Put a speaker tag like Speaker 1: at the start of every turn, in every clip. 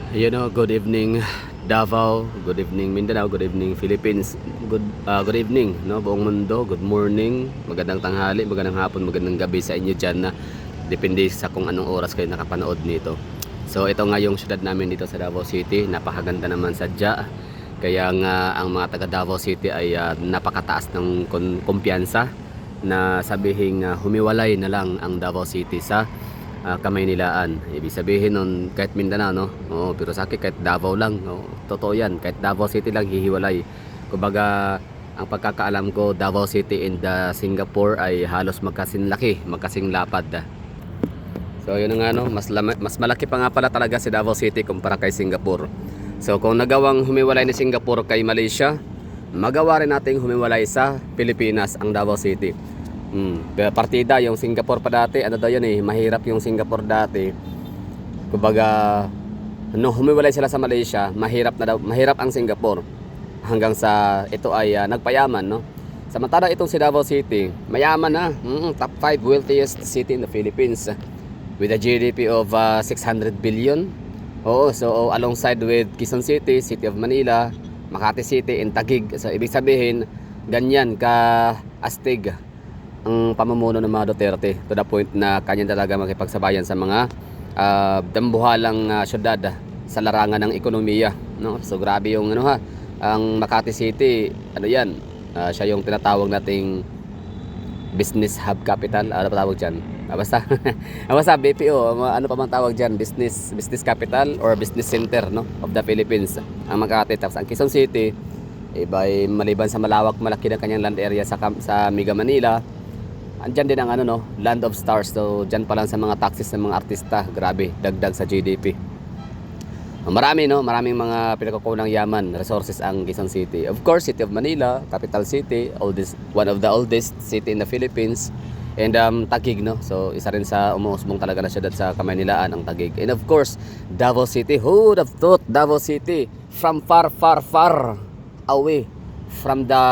Speaker 1: Good evening Davao, good evening Mindanao, good evening Philippines, good evening, no, buong mundo, good morning, magandang tanghali, magandang hapon, magandang gabi sa inyo dyan na depende sa kung anong oras kayo nakapanood nito. So ito nga yung syudad namin dito sa Davao City, napakaganda naman sadya. Kaya nga ang mga taga Davao City ay napakataas ng kumpiyansa na sabihin humiwalay na lang ang Davao City sa Kamaynilaan. Ibig sabihin nun kahit Mindanao, no? Oo, pero sa akin kahit Davao lang, no? Totoo yan, kahit Davao City lang hihiwalay. Kumbaga ang pagkakaalam ko, Davao City and Singapore ay halos magkasing laki, magkasing lapad. So yun nga, no? Mas malaki pa nga pala talaga si Davao City kumpara kay Singapore. So kung nagawang humiwalay ni Singapore kay Malaysia, magawa rin nating humiwalay sa Pilipinas ang Davao City. Partida yung Singapore pa dati, ano daw yun mahirap yung Singapore dati. Kumbaga no, humiwalay sila sa Malaysia, mahirap na daw, mahirap ang Singapore. Hanggang sa ito ay nagpayaman, no. Samantala itong si Davao City, mayaman na, top 5 wealthiest city in the Philippines with a GDP of 600 billion. Oo, so alongside with Quezon City, City of Manila, Makati City, and Taguig. So ibig sabihin, ganyan ka astig ang pamumuno ng mga Duterte, to the point na kanya talaga makipagsabayan sa mga dambuhalang syudad sa larangan ng ekonomiya, no? So grabe yung ang Makati City, ano yan, siya yung tinatawag nating business hub capital, ano pa tawag dyan? Basta basta BPO, ano pa man tawag dyan, business capital or business center, no, of the Philippines ang Makati. Tapos ang Quezon City iba ay maliban sa malaki na kanyang land area sa Mega Manila, andyan din ang Land of Stars. So dyan pa lang sa mga taxes ng mga artista, grabe, dagdag sa GDP. Maraming mga pinagkukunang yaman, resources ang Quezon City. Of course, City of Manila, capital city, one of the oldest city in the Philippines. And Taguig, no. So isa rin sa umuusbong talaga na syudad sa Kamaynilaan ang Taguig. And of course, Davao City. Who would have thought Davao City from far away from the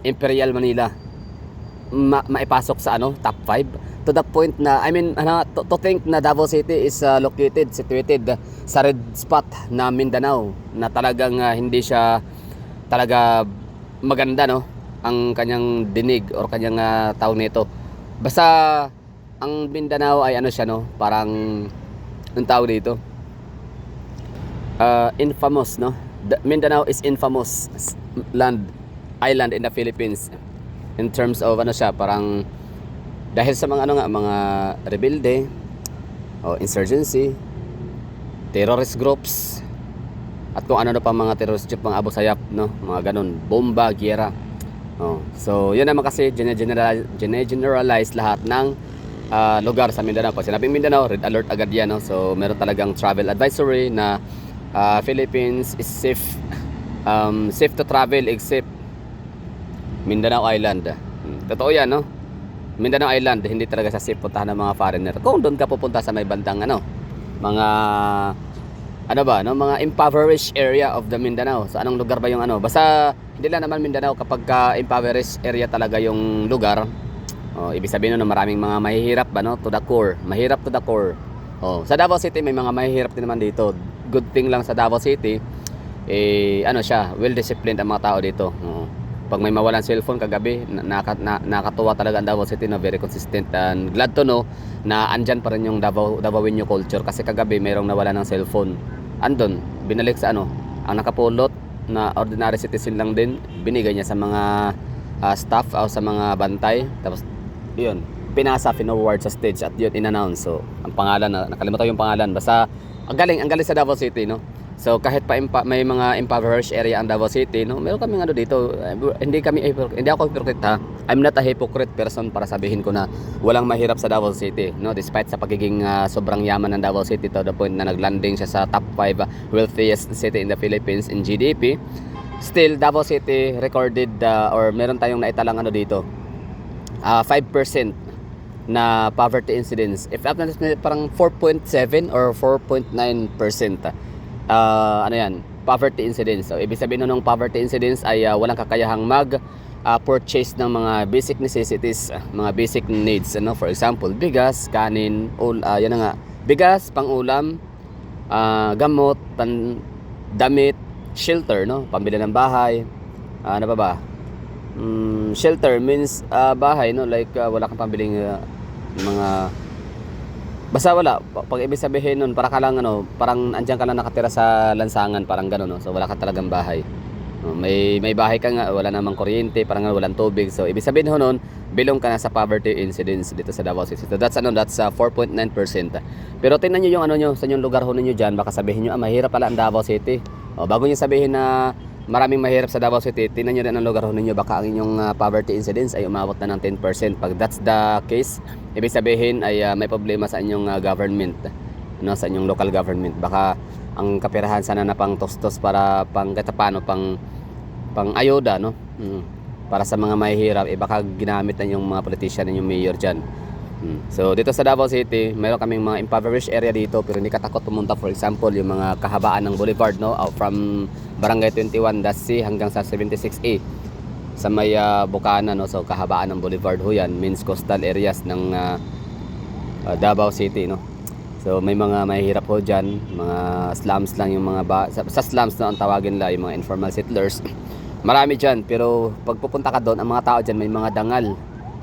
Speaker 1: Imperial Manila maipasok sa top 5, to the point na to think na Davao City is situated sa red spot na Mindanao, na talagang hindi siya talaga maganda, no, ang kanyang dinig or kanyang tawag nito. Basta ang Mindanao ay siya, no, parang ang tawag dito, infamous, no. Mindanao is infamous island in the Philippines in terms of siya, parang dahil sa mga mga rebelde o insurgency, terrorist groups, at kung ano pa mga terrorist group, mga Abu Sayyaf, no, mga ganun, bomba, giyera. So yun naman kasi generalize lahat ng lugar sa Mindanao. Pag sinabing Mindanao, red alert agad yan, no? So meron talagang travel advisory na Philippines is safe to travel except Mindanao Island. Totoo yan, no? Mindanao Island, hindi talaga sa safe puntahan ng mga foreigner. Kung doon ka pupunta sa may bandang mga mga impoverished area of the Mindanao. So anong lugar ba yung basta hindi lang naman Mindanao, kapag impoverished area talaga yung lugar, ibig sabihin maraming mga mahihirap ba, no, to the core, mahirap to the core. Sa Davao City may mga mahihirap din naman dito. Good thing lang sa Davao City, siya, well disciplined ang mga tao dito. Pag may mawalan cellphone kagabi, nakatuwa talaga ang Davao City, no, very consistent, and glad to know na andyan pa rin yung Davaoeño culture. Kasi kagabi mayroong nawala ng cellphone, andun, binalik sa ang nakapulot na ordinary citizen lang din, binigay niya sa mga staff o sa mga bantay. Tapos yun, pinasa, finoward sa stage, at yun in-announce. So ang pangalan, nakalimutan yung pangalan, basta ang galing sa Davao City, no. So kahit pa may mga impoverished area ang Davao City, no, meron kaming dito, hindi ako hypocrite, ha. I'm not a hypocrite person para sabihin ko na walang mahirap sa Davao City, no, despite sa pagiging sobrang yaman ng Davao City, to the point na naglanding siya sa top 5 wealthiest city in the Philippines in GDP. Still, Davao City recorded or meron tayong naitalang dito, 5% na poverty incidence. If parang 4.7 or 4.9%. Yan, poverty incidence. So ibig sabihin ng poverty incidence ay walang kakayahang purchase ng mga basic necessities, mga basic needs, for example, bigas, kanin, bigas, pang-ulam, gamot, damit, shelter, no? Pambili ng bahay. Ano pa ba? Shelter means bahay, no? Like wala kang pambiling mga basta wala. Pag ibig sabihin nun, para ka lang ano, parang andiyan ka lang nakatira sa lansangan, parang gano'n, no? So wala ka talagang bahay. May bahay ka nga, wala namang kuryente, parang walang tubig. So ibig sabihin ho nun, bilong ka na sa poverty incidence dito sa Davao City. So that's 4.9%. Pero tingnan niyo yung ano nyo, sa inyong lugar ho ninyo diyan, baka sabihin niyo, mahirap pala ang Davao City. Bago niyo sabihin na maraming mahirap sa Davao City, tingnan niyo rin ang lugar ho ninyo, baka ang inyong poverty incidence ay umabot na ng 10%. Pag that's the case, ibig sabihin ay may problema sa inyong government, no, sa inyong local government. Baka ang kapirahan sana na pang tostos para pang kahit paano pang ayuda, no, para sa mga mahihirap, baka ginamit na yung mga politician na yung mayor dyan. So dito sa Davao City, mayroon kaming mga impoverished area dito, pero hindi ka takot pumunta. For example, yung mga kahabaan ng boulevard, no, from Barangay 21-C hanggang sa 76A sa may Bukana, no. So kahabaan ng boulevard ho yan, means coastal areas ng Davao City, no. So may mga mahihirap ho dyan, mga slums lang yung mga sa slums na ang tawagin nila, yung mga informal settlers. Marami dyan, pero pag pupunta ka doon, ang mga tao dyan may mga dangal,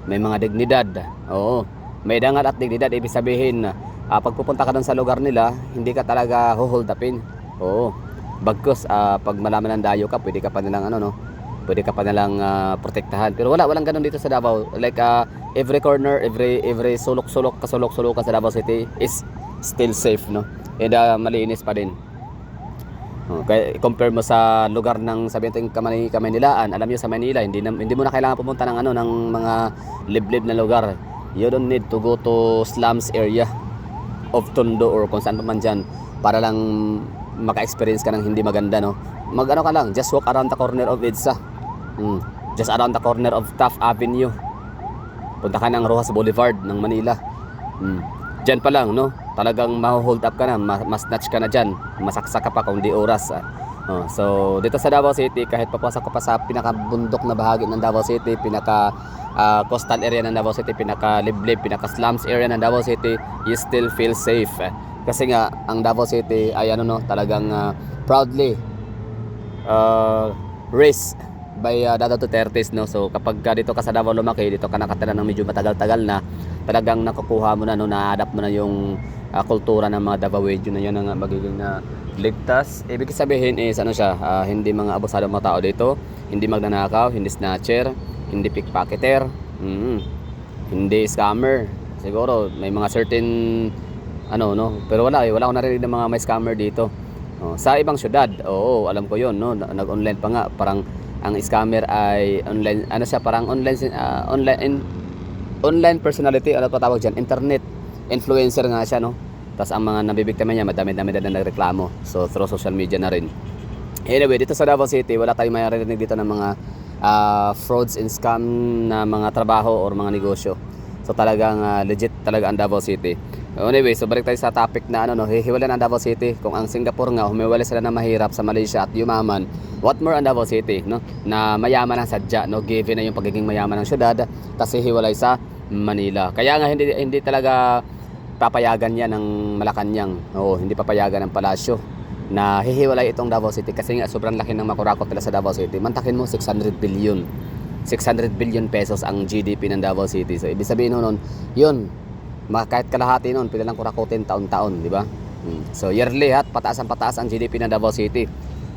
Speaker 1: may mga dignidad. Oo, may dangal at dignidad. Ibig sabihin, pag pupunta ka doon sa lugar nila, hindi ka talaga hold upin. Oo, bagkus, pag malaman ng dayo ka, pwede ka pa nilang ano, no? Pwede ka pa nilang protektahan. Pero walang ganun dito sa Davao. Like every corner, every sulok-sulok, kasulok-sulok sa Davao City is still safe, no? And malinis pa din. Okay, compare mo sa lugar ng sabihin natin Kamaynilaan. Alam niyo sa Manila, hindi mo na kailangan pumunta ng ng mga liblib na lugar. You don't need to go to slums area of Tondo or kung saan pa man dyan para lang maka-experience ka ng hindi maganda, no. Mag-ano ka lang, just walk around the corner of EDSA. Just around the corner of Taft Avenue. Punta ka ng Rojas Boulevard ng Manila. Diyan pa lang, no, talagang ma-hold up ka na, mas-snatch ka na dyan, masaksak ka pa kung di oras. So dito sa Davao City, kahit papasok ka pa sa pinakabundok na bahagi ng Davao City, pinaka coastal area ng Davao City, pinaka liblib, pinaka slums area ng Davao City, you still feel safe. Kasi nga ang Davao City ay ano, no, talagang proudly raised by Dada Dutertes, no. So kapag dito ka sa Davao lumaki, dito ka nakatira ng medyo matagal-tagal na, talagang nakukuha mo na, no, na-adapt mo na yung kultura ng mga Davaoedio na yan ang magiging ligtas. Ibig sabihin is ano siya, hindi mga abusado mga tao dito, hindi magnanakaw, hindi snatcher, hindi pickpocketer, hindi scammer. Siguro may mga certain ano, no, pero wala akong narinig ng mga may scammer dito. Sa ibang syudad, oo, alam ko yun, no, nag-online pa nga, parang ang scammer ay online, ano siya, parang online personality, ano pa tawag dyan, internet influencer nga siya, no. Tapos ang mga nabibiktima niya, madami-dami na nagreklamo, so through social media na rin. Anyway, dito sa Davao City, wala tayong maririnig dito ng mga frauds and scam na mga trabaho or mga negosyo. So talagang legit talaga ang Davao City. Anyway, so balik tayo sa topic na ano, no, hihiwalay ang Davao City. Kung ang Singapore nga humiwalay sila na mahirap sa Malaysia at yumaman, what more ang Davao City, no, na mayaman ang sadya, no, given na yung pagiging mayaman ng syudad, tapos hihiwalay sa Manila. Kaya nga hindi talaga papayagan yan ng Malacanang. Oo, hindi papayagan ng palasyo na hihiwalay itong Davao City kasi nga sobrang laki ng makurakot nila sa Davao City. Mantakin mo 600 billion pesos ang GDP ng Davao City. So ibig sabihin nun, yun, kahit kalahati nun, pila lang kurakutin taon-taon, di ba? So yearly, pataas ang GDP ng Davao City.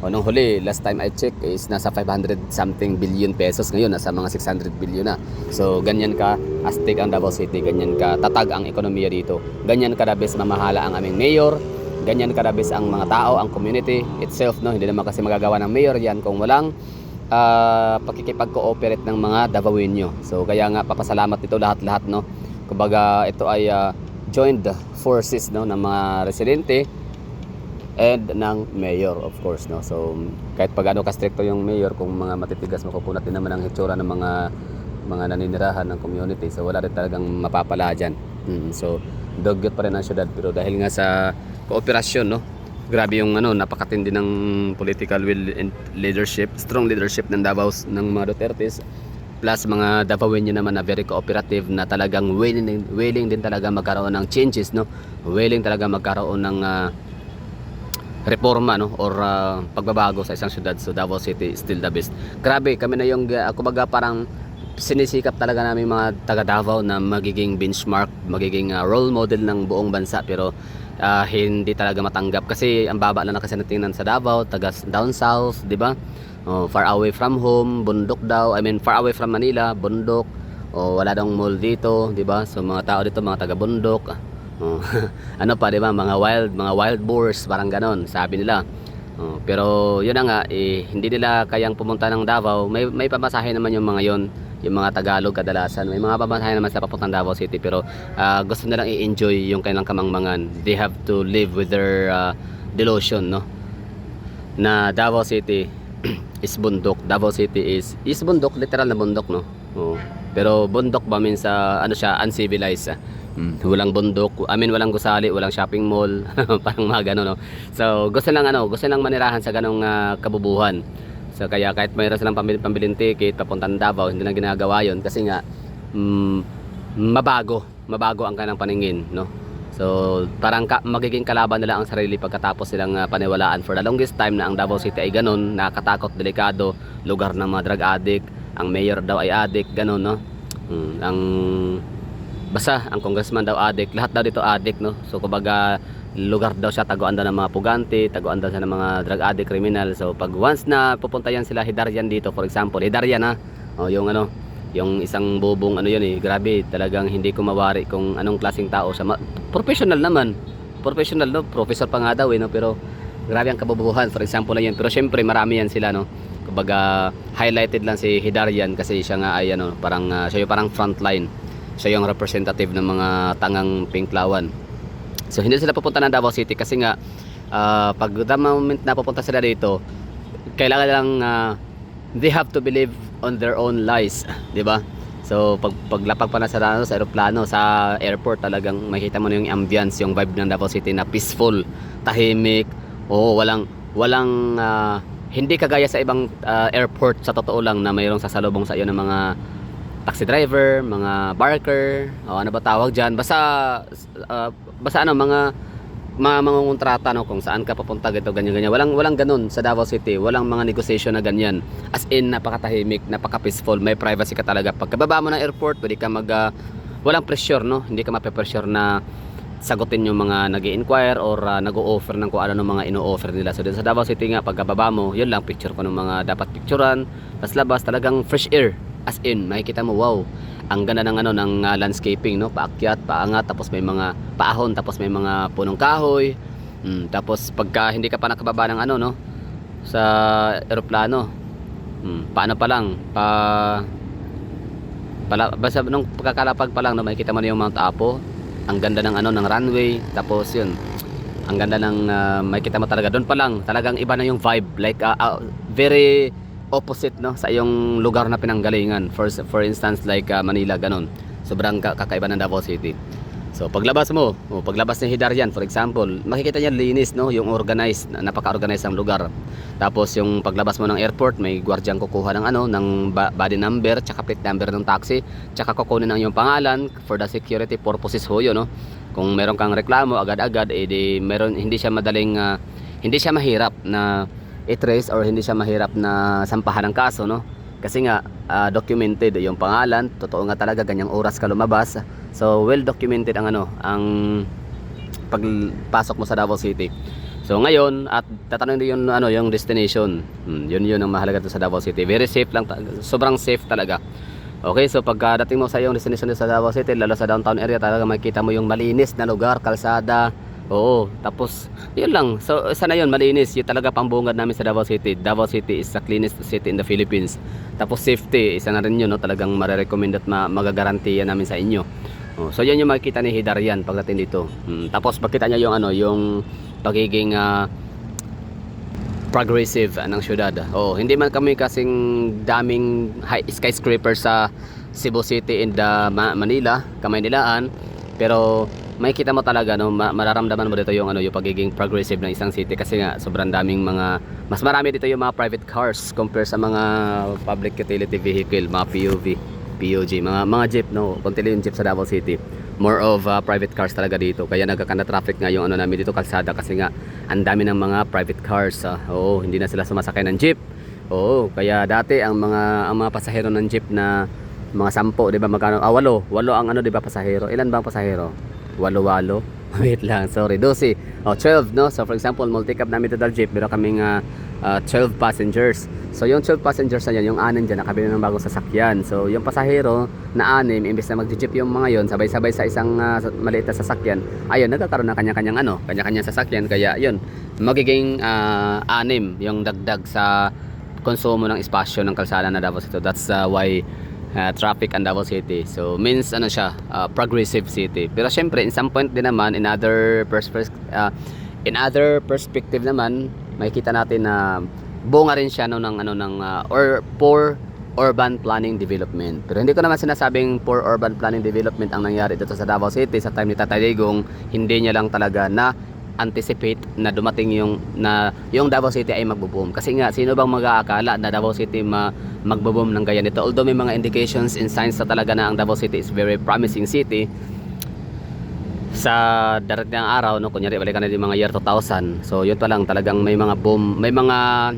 Speaker 1: Nung huli, last time I check is nasa 500 something billion pesos. Ngayon nasa mga 600 billion na. So ganyan ka astig ang Davao City, ganyan ka tatag ang ekonomiya dito, ganyan kadabis mamahala ang aming mayor, ganyan kadabis ang mga tao, ang community itself, no. Hindi naman kasi magagawa ng mayor yan kung walang pakikipag-cooperate ng mga Davaoenyo. So kaya nga papasalamat dito lahat-lahat, no. Kumbaga ito ay joined forces, no, ng mga residente and ng mayor, of course, no. So kahit pag ano ka-stricto yung mayor, kung mga matitigas, makukunat din naman ang hitsura ng mga naninirahan ng community. So wala rin talagang mapapala dyan. So dugyot pa rin ang syudad, pero dahil nga sa kooperasyon, no, grabe yung ano, napakatindi ng political will and leadership, strong leadership ng Davao, ng mga Dutertes, plus mga Davaoenyo naman na very cooperative, na talagang willing din talaga magkaroon ng changes, no. Willing talaga magkaroon ng reforma, no, or pagbabago sa isang syudad. So Davao City is still the best. Grabe, kami na yung kumbaga parang sinisikap talaga namin mga taga Davao na magiging benchmark, magiging role model ng buong bansa, pero hindi talaga matanggap kasi ang baba lang na kasi natingnan sa Davao, taga down south, di ba? Far away from home, bundok daw. I mean, far away from Manila, bundok. Wala daw mall dito, di ba? So mga tao dito, mga taga bundok. Ano pa, di ba? Mga wild boars, parang ganon, sabi nila. Pero yun na nga, hindi nila kayang pumunta ng Davao. May pamasahe naman yung mga yon, yung mga Tagalog kadalasan. May mga pamasahe naman sa papuntang Davao City, pero gusto nilang i-enjoy yung kanilang kamangmangan. They have to live with their delusion, no? Na Davao City is bundok. Davao City is bundok, literal na bundok, no? Pero bundok ba means ano siya, uncivilized. Walang bundok, I mean walang gusali, walang shopping mall, parang mga gano'n, no? So gusto lang manirahan sa ganong kabubuhan. So kaya kahit mayroon silang pambiling ticket papuntang Davao, hindi lang ginagawa yon kasi nga mabago ang kanilang paningin, no? So parang magiging kalaban nila ang sarili pagkatapos silang paniwalaan for the longest time na ang Davao City ay ganun, nakakatakot, delikado, lugar ng mga drug addict, ang mayor daw ay addict, ganun, no? Basta ang congressman daw addict, lahat daw dito addict, no? So kumbaga lugar daw siya, taguan daw ng mga pugante, taguan daw siya ng mga drug addict, criminal. So pag once na pupunta yan sila Hidarian dito, for example, Hidarian yung isang bubong yun grabe, talagang hindi ko mawari kung anong klaseng tao siya. Professional naman, professional, no? Professor pa nga daw, no? Pero grabe ang kabubuhan, for example na yan. Pero syempre marami yan sila, no? Kumbaga highlighted lang si Hidarian kasi siya nga ay parang siya yung parang frontline, siya yung representative ng mga tangang pinklawan. So hindi sila pupunta ng Davao City kasi nga pag the moment na pupunta sila dito, kailangan lang they have to believe on their own lies, di ba? So paglapag pa na sa eroplano, sa airport, talagang makita mo na yung ambience, yung vibe ng Davao City na peaceful, tahimik. Walang hindi kagaya sa ibang airport, sa totoo lang, na mayroong sasalubong sa iyo ng mga taxi driver, mga barker, ano ba tawag diyan? Basta mga kontrata, no, kung saan ka papunta, ganito, ganyan. Walang ganun sa Davao City. Walang mga negotiation na ganyan. As in, napakatahimik, napaka-peaceful, may privacy ka talaga. Pagkababa mo ng airport, pwede ka walang pressure, no? Hindi ka mape-pressure na sagutin yung mga nag-i-inquire or nag-o-offer ng kung ano ng mga ino-offer nila. So dito sa Davao City nga, pagkababa mo, yun lang, picture ko ng mga dapat picturean. Tapos labas, talagang fresh air. As in, makikita mo, wow, ang ganda ng ng landscaping, no? Paakyat, paangat, tapos may mga paahon, tapos may mga punong kahoy. Tapos pagka hindi ka pa nakababa ng no, sa eroplano, paano pa lang, basta nung pagkakalapag pa lang, no, makikita mo na yung Mount Apo. Ang ganda ng ng runway, tapos yun, ang ganda ng makikita mo talaga doon pa lang, talagang iba na yung vibe, like very opposite, no, sa iyong lugar na pinanggalingan. For instance like Manila, ganun. Sobrang kakaiba ng Davao City. So paglabas ni Hidarian, for example, makikita niya linis, no, yung organized, napaka-organized ang lugar. Tapos yung paglabas mo ng airport, may gwardyang kukuha ng ng body number, tsaka plate number ng taxi, tsaka kukunin ang iyong pangalan for the security purposes ho yun, no. Kung meron kang reklamo agad-agad, hindi siya mahirap na i-trace or hindi siya mahirap na sampahan ng kaso, no? Kasi nga documented yung pangalan, totoo nga talaga ganyang oras ka lumabas. So well documented ang ang pagpasok mo sa Davao City. So ngayon, at tatanungin din yung destination. Yun ang mahalaga sa Davao City. Very safe lang, sobrang safe talaga. Okay, so pagkadating mo sa iyong destination sa Davao City, lalo sa downtown area, talaga makikita mo yung malinis na lugar, kalsada. Tapos yun lang. So sana yun, malinis. Yun talaga pambungad namin sa Davao City. Davao City is the cleanest city in the Philippines. Tapos safety, isa na rin yun, no? Talagang marerecommend at magagarantiya namin sa inyo. So yan yung makikita ni Hidarian pagdating dito. Tapos makita niya yung yung pagiging progressive ng syudad. Hindi man kami kasing daming high skyscraper sa Cebu City and Manila, Kamaynilaan, pero makikita mo talaga, no, mararamdaman mo dito yung yung pagiging progressive ng isang city kasi nga sobrang daming mas marami dito yung mga private cars compare sa mga public utility vehicle, mga PUG, mga jeep, no, konti yung jeep sa Davao City. more of private cars talaga dito. Kaya nagkakanda traffic nga yung ano namin dito kalsada kasi nga ang dami ng mga private cars. Oo, hindi na sila sumasakay ng jeep. Oo, kaya dati ang mga pasahero ng jeep na mga 10, 'di ba? Magkano? 8 ang ano, 'di ba, pasahero. Ilan ba ang pasahero? 8. Wait lang, sorry. 12. Oh, 12, no? So for example, multi-cab namin to the jeep, meron kaming 12 passengers. So yung 12 passengers na yan, yung 6 dyan, nakabili ng bagong sasakyan. So yung pasahero na 6, imbes na mag-jeep yung mga yon, sabay-sabay sa isang maliit na sasakyan, ayun, nagkakaroon ng kanya-kanyang ano, kanya-kanyang sasakyan. Kaya yun, magiging 6 yung dagdag sa konsumo ng espasyo ng kalsada na Davao City. That's why traffic ang Davao City. So means ano siya, progressive city. Pero syempre in some point din naman, in other perspective naman, makikita natin na bunga rin siya no, or poor urban planning development. Pero hindi ko naman sinasabing poor urban planning development ang nangyari dito sa Davao City sa time ni Tatay Digong. Hindi niya lang talaga na anticipate na dumating yung Davao City ay magbo-boom. Kasi nga, sino bang mag-aakala na Davao City magbo-boom ng gaya nito? Although may mga indications and signs na talaga na ang Davao City is very promising city, sa darating ng araw, no, kunyari balikan na yung mga year 2000, so yun pa lang talagang may mga boom, may mga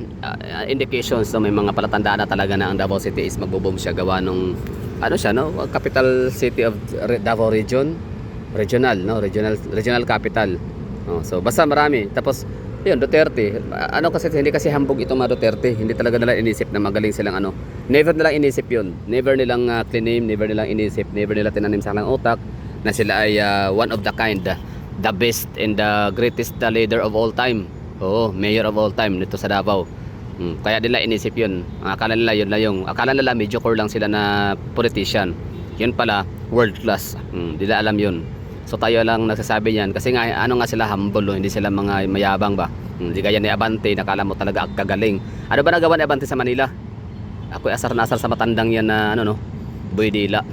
Speaker 1: indications, no, may mga palatandaan na talaga na ang Davao City is magbo-boom siya gawa nung ano siya, no, capital city of Davao region, regional capital. So basta marami. Tapos yun, Duterte, ano kasi hindi kasi hambog itong mga Duterte, hindi talaga nila inisip na magaling silang ano, never nilang inisip yun, never nilang clean, never nilang inisip, never nila tinanim sa kanilang utak na sila ay one of the kind, the best and the greatest leader of all time. Oo, mayor of all time nito sa Davao. Kaya nila inisip yun. Ang akala nila yun lang yung, akala nila mediocre lang sila na politician. Yun pala, world class. Hindi nila alam yun. So tayo lang nagsasabi niyan kasi nga ano nga sila, humble, hindi sila mga mayabang ba. Hindi kaya ni Abante, nakala mo talaga kagaling. Ano ba nagawa ni Abante sa Manila? Ako'y asar na asar sa matandang yan na ano, no, Boy Dila.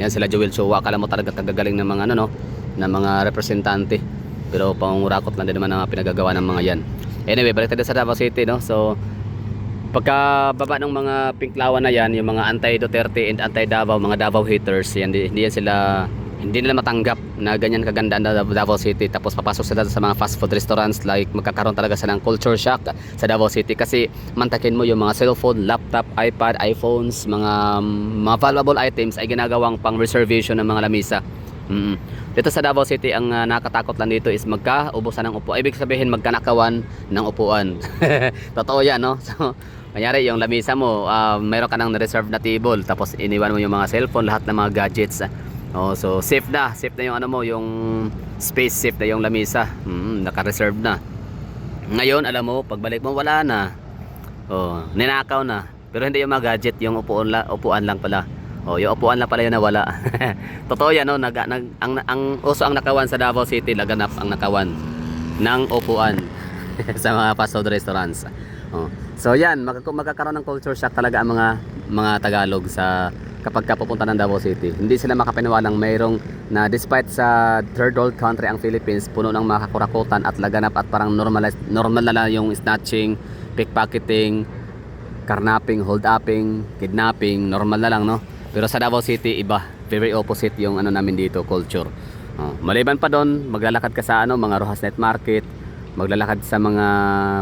Speaker 1: Yan sila Joel Chua, akala mo talaga kagagaling ng mga ano, no, ng mga representante. Pero pangurakot lang din naman ang pinagagawa ng mga yan. Anyway, balik tayo sa Davao City, no. So pagkababa ng mga pinklawan na yan, yung mga anti-Duterte and anti-Davao, mga Davao haters, yan, hindi nila matanggap na ganyan kaganda ang Davao City. Tapos papasok sila sa mga fast food restaurants, like magkakaroon talaga sila ng culture shock sa Davao City kasi mantakin mo yung mga cellphone, laptop, iPad, iPhones, mga valuable items ay ginagawang pang reservation ng mga lamisa. Dito sa Davao City, ang nakatakot lang dito is magkaubusan ng upuan. Ibig sabihin magkanakawan ng upuan. Totoo yan, no? So kanyari yung lamisa mo, mayroon ka nang reserve na table, tapos iniwan mo yung mga cellphone, lahat ng mga gadgets. So safe na yung ano mo, yung space, safe na yung lamisa. Naka-reserve na. Ngayon alam mo, pagbalik mo wala na. Ninakaw na. Pero hindi yung mga gadget, yung upuan lang pala. Yung upuan lang pala yung nawala. Totoo yan, no? Ang uso ang nakawan sa Davao City, laganap ang nakawan ng upuan sa mga fast food restaurants. So yan, magkakaroon ng culture shock talaga ang mga Tagalog sa kapag pupunta ng Davao City. Hindi sila makapaniwalang mayroong na despite sa third world country ang Philippines, puno ng mga kakurakutan at laganap at parang normal na lang yung snatching, pickpocketing, karnaping, hold-upping, kidnapping, normal na lang, no? Pero sa Davao City, iba. Very opposite yung ano namin dito, culture. Maliban pa doon, maglalakad ka sa mga Rojas Night Market, maglalakad sa mga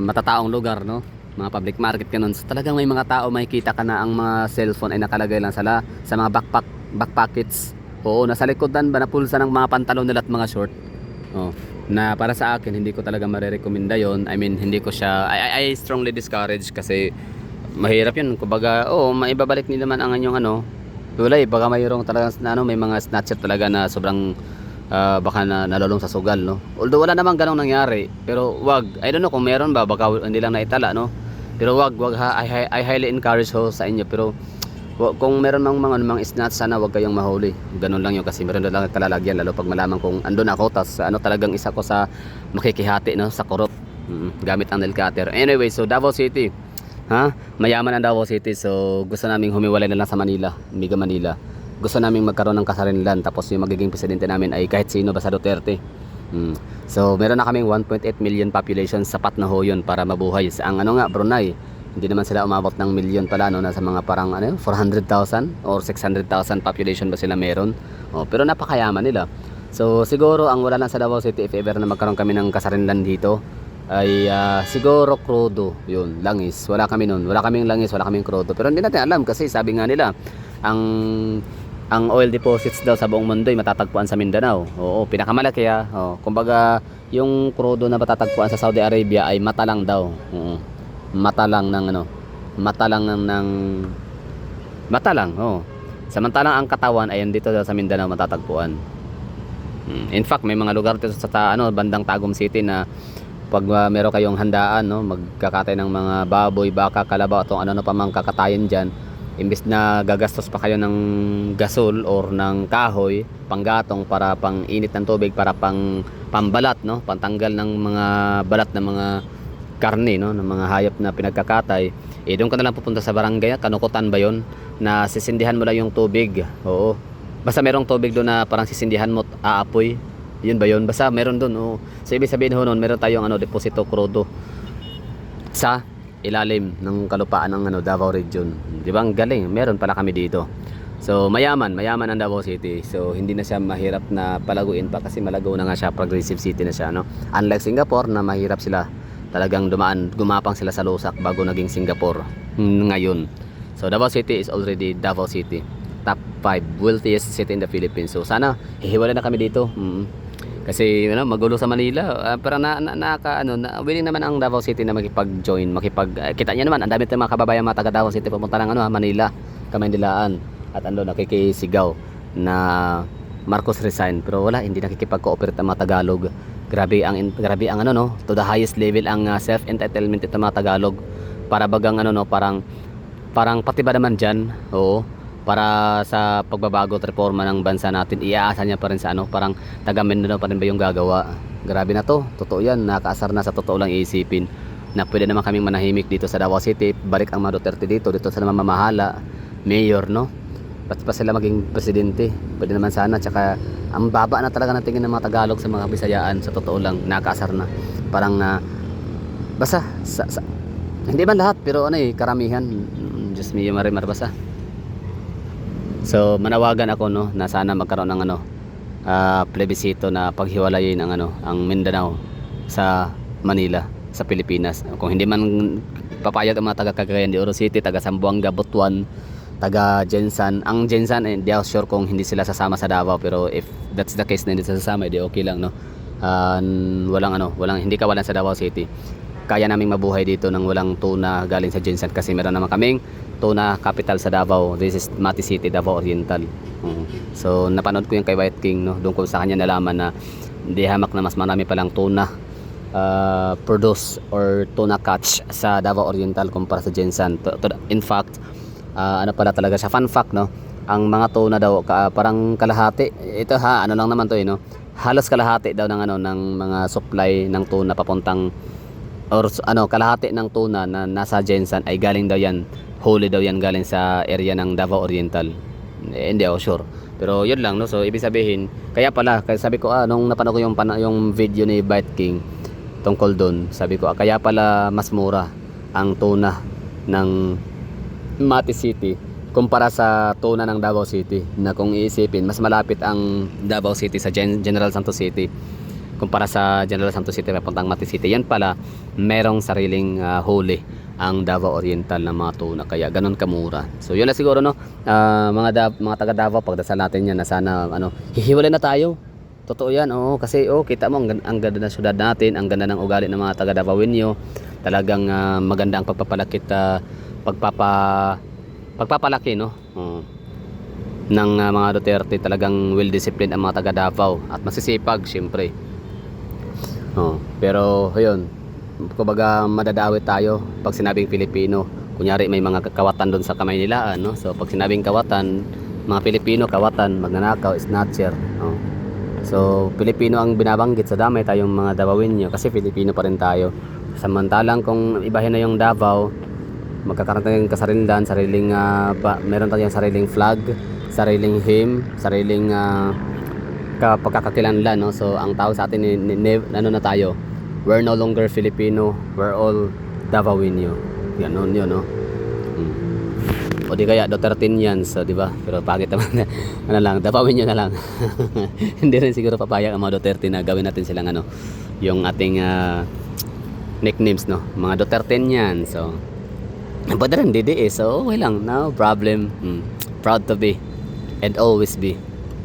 Speaker 1: matataong lugar, no? Mga public market ganun. So talagang may mga tao, makikita ka na ang mga cellphone ay nakalagay lang sa mga backpockets. Oo, nasa likodan ba na pulsa ng mga pantalon nila at mga short. Na para sa akin, hindi ko talaga marerekomenda yon. I mean, hindi ko siya, I strongly discourage kasi mahirap yun. Kumbaga, maibabalik nila man ang inyong wala baka mayroong talaga may mga snatcher talaga na sobrang baka nalulong sa sugal, no? Although wala namang ganong nangyari, pero wag, I don't know kung meron ba, baka hindi lang naitala, no? Pero wag ha, I highly encourage ho sa inyo, pero kung meron mga snatch, sana wag kayong mahuli. Ganun lang yun kasi meron lang kalalagyan, lalo pag malaman kung andun ako, tas talagang isa ko sa makikihati, no, sa korot, gamit ang nail cutter. Anyway, so Davao City, mayaman ang Davao City, so gusto naming humiwalay na lang sa Manila, Mega Manila. Gusto naming magkaroon ng kasarinlan, tapos yung magiging presidente namin ay kahit sino basta Duterte. So meron na kaming 1.8 million population, sapat na ho yun para mabuhay sa Brunei. Hindi naman sila umabot ng milyon pala, no? Nasa mga parang ano, 400,000 or 600,000 population ba sila meron. Pero napakayaman nila. So siguro ang wala lang sa Davao City, if ever na magkaroon kami ng kasarinlan dito, ay siguro crudo, yun, langis. Wala kami nun, wala kaming langis, wala kaming crudo. Pero hindi natin alam kasi sabi nga nila, ang oil deposits daw sa buong mundo ay matatagpuan sa Mindanao. Oo, pinakamalaki kumbaga yung crudo na matatagpuan sa Saudi Arabia ay mata lang daw. Oo. Mata lang ng mata lang mata lang. Samantalang ang katawan ay dito sa Mindanao matatagpuan. In fact, may mga lugar dito sa bandang Tagum City na pag meron kayong handaan, no, magkakatay ng mga baboy, baka, kalabaw, at ano pa mang kakatayin diyan, imbes na gagastos pa kayo ng gasol or ng kahoy, panggatong para pang init ng tubig, para pambalat, no, pantanggal ng mga balat ng mga karne, no, ng mga hayop na pinagkakatay, doon ka na lang pupunta sa barangay, kanukutan ba yon, na sisindihan mo lang yung tubig. Oo, basta merong tubig doon na parang sisindihan mo, aapoy, yun ba yun, basta meron doon. So ibig sabihin noon, meron tayong deposito crudo sa ilalim ng kalupaan ng Davao region, di ba? Ang galing, meron pala kami dito. So mayaman ang Davao City. So hindi na siya mahirap na palaguin pa kasi malago na nga siya, progressive city na siya, no? Unlike Singapore na mahirap sila, talagang gumapang sila sa lusak bago naging Singapore ngayon. So Davao City is already Davao City, top 5 wealthiest city in the Philippines. So sana hihiwalay na kami dito. Kasi magulo sa Manila. Pero willing naman ang Davao City na makipag-join, kita niya naman, ang dami tayong mga kababayan mga taga Davao City pupunta ng Manila, Kamandilaan, at nakikisigaw na Marcos resign, pero wala, hindi nakikipag-cooperate ang mga Tagalog. Grabe ang to the highest level ang self-entitlement ito mga Tagalog. Para bagang parang pati ba naman diyan, para sa pagbabago at reforma ng bansa natin, iaasa niya pa rin sa parang taga Mindanao pa rin ba yung gagawa. Grabe na to, totoo yan, nakaasar na sa totoo lang iisipin na pwede naman kaming manahimik dito sa Davao City, balik ang mga Duterte dito sa namamahala, mayor, no? Ba't pa sila maging presidente? Pwede naman sana. Tsaka ang baba na talaga ng tingin ng mga Tagalog sa mga Bisayaan, sa totoo lang, nakaasar na. Parang basta hindi man lahat, pero karamihan. Diyos me, marimar basa. So manawagan ako, no, na sana magkaroon ng plebisito na paghiwalayin ang Mindanao sa Manila, sa Pilipinas. Kung hindi man papayag ang mga taga Cagayan de Oro City, taga Zamboanga, Butuan, taga Jensan. Ang Jensan, hindi ako sure kung hindi sila sasama sa Davao, pero if that's the case na hindi sasama, okay lang, no. Hindi kawalan sa Davao City. Kaya naming mabuhay dito nang walang tuna galing sa Jensan kasi meron naman kaming tuna capital sa Davao. This is Mati City, Davao Oriental. So napanood ko yung kay White King, no, doon ko sa kanya nalaman na hindi hamak na mas marami palang tuna produce or tuna catch sa Davao Oriental kumpara sa Jensan. In fact, pala talaga siya, fun fact, no, ang mga tuna daw parang kalahati ito, lang naman to, no, halos kalahati daw ng mga supply ng tuna papuntang or kalahati ng tuna na nasa Jensan ay galing daw yan, huli daw yan galing sa area ng Davao Oriental. Hindi ako sure, pero yun lang, no. So ibig sabihin, kaya sabi ko nung napanood ko yung video ni White King tungkol doon, sabi ko kaya pala mas mura ang tuna ng Mati City kumpara sa tuna ng Davao City, na kung iisipin mas malapit ang Davao City sa General Santos City kumpara sa General Santos City papuntang Mati City. Yan pala, merong sariling huli ang Davao Oriental ng mga tuna, kaya ganun kamura. So yun na siguro, no, mga taga Davao, pagdasal natin yan na sana hihiwalay na tayo. Totoo yan, kasi kita mo ang ganda ng syudad natin, ang ganda ng ugali ng mga taga Davaoenyo. Talagang maganda ang pagpapalaki, no, ng mga Duterte. Talagang well disciplined ang mga taga Davao at masisipag syempre. Pero ayun, kumbaga madadawit tayo pag sinabing Pilipino. Kunyari may mga kawatan doon sa Kamaynilaan, no? So pag sinabing kawatan, mga Pilipino kawatan, magnanakaw, snatcher, so Pilipino ang binabanggit, so damay tayong mga Davaoenyo kasi Pilipino pa rin tayo. Samantalang kung ibahin na yung Davao, magkakaroon tayong kasarinlan, meron tayong sariling flag, sariling hymn, sariling pagkakakilanlan, no. So ang tao sa atin na tayo, we're no longer Filipino, we're all Davaoenyo. Ganon yun, no? Hmm. O di kaya Duterte yan, so di ba? Pero pangit naman. Ano lang, dapawin nyo na lang. Hindi rin siguro papayag ang mga Duterte na gawin natin silang ano, yung ating nicknames, no? Mga Duterte yan, so pwede rin DDS, so okay lang, no problem. Proud to be and always be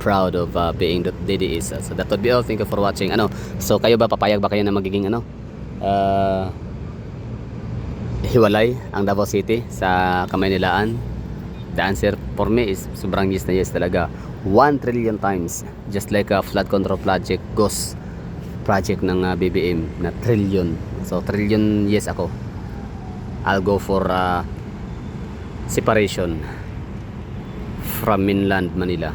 Speaker 1: proud of being DDS. So that would be all. Thank you for watching. Ano, so kayo ba, papayag ba kayo na magiging ano, hiwalay ang Davao City sa Kamaynilaan? The answer for me is sobrang yes na yes talaga. 1 trillion times. Just like a flood control project, ghost project ng BBM na trillion. So trillion yes ako. I'll go for separation from mainland Manila.